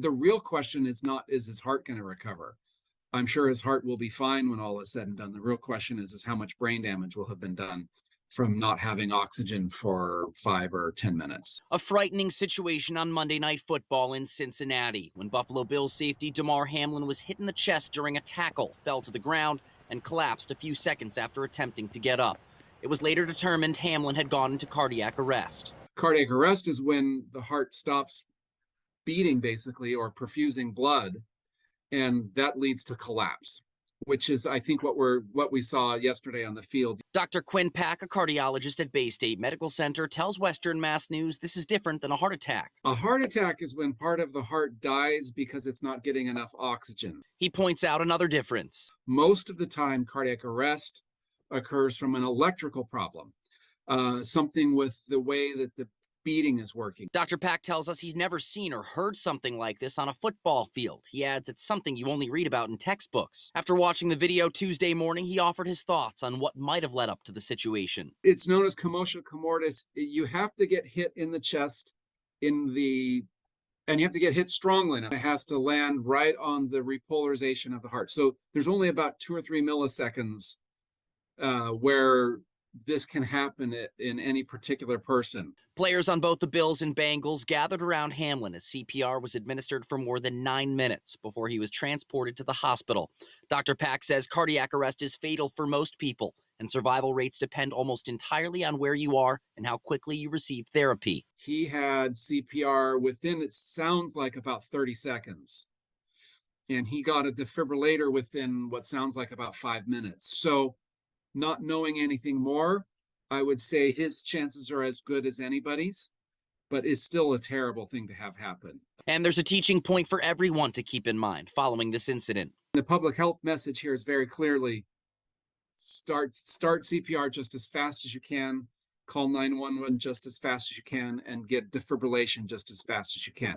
The real question is not, is his heart going to recover? I'm sure his heart will be fine when all is said and done. The real question is how much brain damage will have been done from not having oxygen for 5 or 10 minutes. A frightening situation on Monday Night Football in Cincinnati when Buffalo Bills safety Damar Hamlin was hit in the chest during a tackle, fell to the ground, and collapsed a few seconds after attempting to get up. It was later determined Hamlin had gone into cardiac arrest. Cardiac arrest is when the heart stops beating, basically, or perfusing blood, and that leads to collapse, which is, I think, what we saw yesterday on the field. Dr. Quinn Pack, a cardiologist at Bay State Medical Center, tells Western Mass News this is different than a heart attack. A heart attack is when part of the heart dies because it's not getting enough oxygen. He points out another difference. Most of the time, cardiac arrest occurs from an electrical problem, something with the way that the beating is working. Dr. Pack tells us he's never seen or heard something like this on a football field. He adds it's something you only read about in textbooks. After watching the video Tuesday morning, he offered his thoughts on what might have led up to the situation. It's known as commotio cordis. You have to get hit in the chest, and you have to get hit strongly enough. It has to land right on the repolarization of the heart. So there's only about 2 or 3 milliseconds where this can happen in any particular person. Players on both the Bills and Bengals gathered around Hamlin as CPR was administered for more than 9 minutes before he was transported to the hospital. Dr. Pack says cardiac arrest is fatal for most people, and survival rates depend almost entirely on where you are and how quickly you receive therapy. He had CPR within, it sounds like, about 30 seconds. And he got a defibrillator within what sounds like about 5 minutes. So, not knowing anything more, I would say his chances are as good as anybody's, but it's still a terrible thing to have happen. And there's a teaching point for everyone to keep in mind following this incident. The public health message here is very clearly start CPR just as fast as you can, call 911 just as fast as you can, and get defibrillation just as fast as you can.